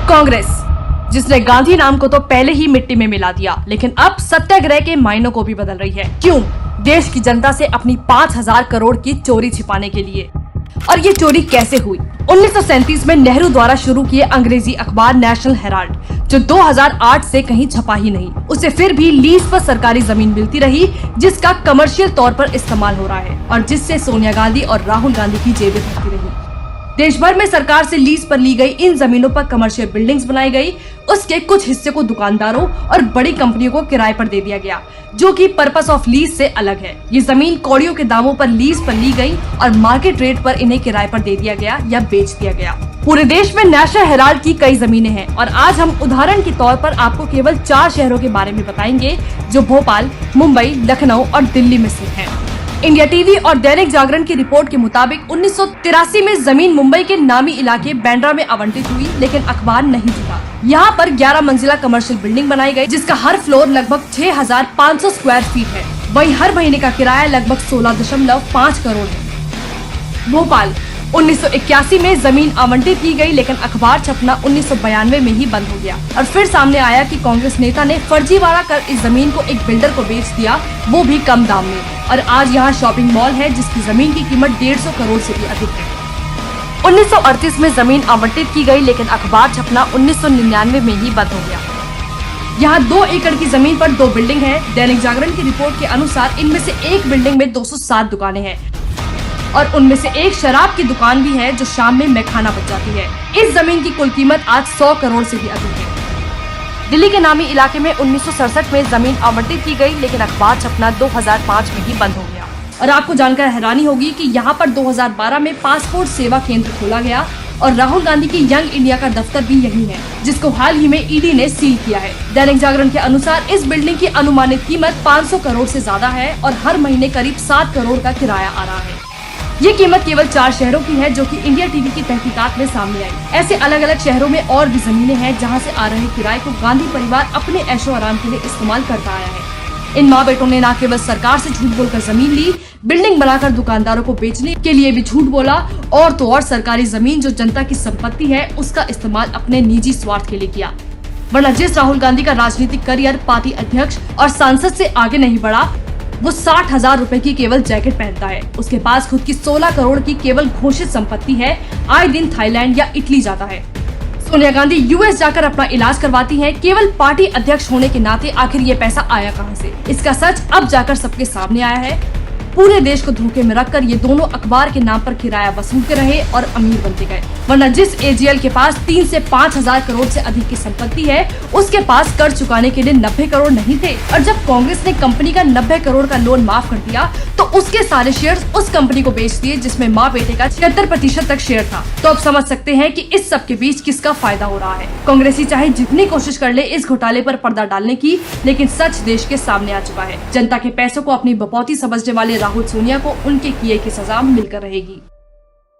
कांग्रेस, जिसने गांधी नाम को तो पहले ही मिट्टी में मिला दिया, लेकिन अब सत्याग्रह के मायनों को भी बदल रही है। क्यों? देश की जनता से अपनी 5,000 करोड़ की चोरी छिपाने के लिए। और ये चोरी कैसे हुई? 1937 में नेहरू द्वारा शुरू किए अंग्रेजी अखबार नेशनल हेराल्ड, जो 2008 से कहीं छपा ही नहीं, उसे फिर भी लीज पर सरकारी जमीन मिलती रही, जिसका कमर्शियल तौर पर इस्तेमाल हो रहा है और जिससे सोनिया गांधी और राहुल गांधी की जेबें भरती रही। देश भर में सरकार से लीज पर ली गई इन जमीनों पर कमर्शियल बिल्डिंग्स बनाई गई। उसके कुछ हिस्से को दुकानदारों और बड़ी कंपनियों को किराए पर दे दिया गया, जो कि पर्पस ऑफ लीज से अलग है। ये जमीन कौड़ियों के दामों पर लीज पर ली गई और मार्केट रेट पर इन्हें किराए पर दे दिया गया या बेच दिया गया। पूरे देश में नेशनल हेराल्ड की कई जमीनें हैं और आज हम उदाहरण के तौर पर आपको केवल 4 शहरों के बारे में बताएंगे, जो भोपाल, मुंबई, लखनऊ और दिल्ली में स्थित हैं। इंडिया टीवी और दैनिक जागरण की रिपोर्ट के मुताबिक 1983 में जमीन मुंबई के नामी इलाके बैंड्रा में आवंटित हुई, लेकिन अखबार नहीं जुटा। यहाँ पर 11 मंजिला कमर्शियल बिल्डिंग बनाई गई, जिसका हर फ्लोर लगभग 6,500 स्क्वायर फीट है। वहीं हर महीने का किराया लगभग 16.5 करोड़ है। भोपाल, 1981 में जमीन आवंटित की गई, लेकिन अखबार छपना 1992 में ही बंद हो गया और फिर सामने आया कि कांग्रेस नेता ने फर्जीवाड़ा कर इस जमीन को एक बिल्डर को बेच दिया, वो भी कम दाम में। और आज यहाँ शॉपिंग मॉल है, जिसकी जमीन की कीमत 150 करोड़ से भी अधिक है। 1938 में जमीन आवंटित की गई, लेकिन अखबार छपना 1999 में ही बंद हो गया। यहाँ 2 एकड़ की जमीन पर 2 बिल्डिंग है। दैनिक जागरण की रिपोर्ट के अनुसार इनमें से एक बिल्डिंग में 207 दुकानें हैं और उनमें से एक शराब की दुकान भी है, जो शाम में मैखाना बच जाती है। इस जमीन की कुल कीमत आज 100 करोड़ से भी अधिक है। दिल्ली के नामी इलाके में 1967 में जमीन आवंटित की गई, लेकिन अखबार छपना 2005 में ही बंद हो गया। और आपको जानकर हैरानी होगी कि यहाँ पर 2012 में पासपोर्ट सेवा केंद्र खोला गया और राहुल गांधी की यंग इंडिया का दफ्तर भी यही है, जिसको हाल ही में ईडी ने सील किया है। दैनिक जागरण के अनुसार इस बिल्डिंग की अनुमानित कीमत 500 करोड़ से ज्यादा है और हर महीने करीब 7 करोड़ का किराया आ रहा है। ये कीमत केवल 4 शहरों की है, जो कि इंडिया टीवी की तहकीकात में सामने आई। ऐसे अलग अलग शहरों में और भी जमीनें हैं, जहां से आ रहे किराए को गांधी परिवार अपने ऐशो आराम के लिए इस्तेमाल करता आया है। इन माँ बेटों ने न केवल सरकार से झूठ बोलकर जमीन ली, बिल्डिंग बनाकर दुकानदारों को बेचने के लिए भी झूठ बोला, और तो और सरकारी जमीन जो जनता की संपत्ति है, उसका इस्तेमाल अपने निजी स्वार्थ के लिए किया। वरना जिस राहुल गांधी का राजनीतिक करियर पार्टी अध्यक्ष और सांसद से आगे नहीं बढ़ा, वो 60,000 रुपए की केवल जैकेट पहनता है। उसके पास खुद की 16 करोड़ की केवल घोषित संपत्ति है। आए दिन थाईलैंड या इटली जाता है। सोनिया गांधी यूएस जाकर अपना इलाज करवाती हैं, केवल पार्टी अध्यक्ष होने के नाते। आखिर ये पैसा आया कहां से? इसका सच अब जाकर सबके सामने आया है। पूरे देश को धोखे में रखकर ये दोनों अखबार के नाम पर किराया वसूलते रहे और अमीर बनते गए। वरना जिस एजीएल के पास 3 से 5,000 करोड़ से अधिक की संपत्ति है, उसके पास कर चुकाने के लिए 90 करोड़ नहीं थे। और जब कांग्रेस ने कंपनी का 90 करोड़ का लोन माफ कर दिया, तो उसके सारे शेयर्स उस कंपनी को बेच दिए, जिसमें माँ बेटे का 76% तक शेयर था। तो अब समझ सकते हैं कि इस सब के बीच किसका फायदा हो रहा है। कांग्रेसी चाहे जितनी कोशिश कर ले इस घोटाले पर पर्दा डालने की, लेकिन सच देश के सामने आ चुका है। जनता के पैसों को अपनी बपौती समझने वाले राहुल सोनिया को उनके किए की सजा मिलकर रहेगी।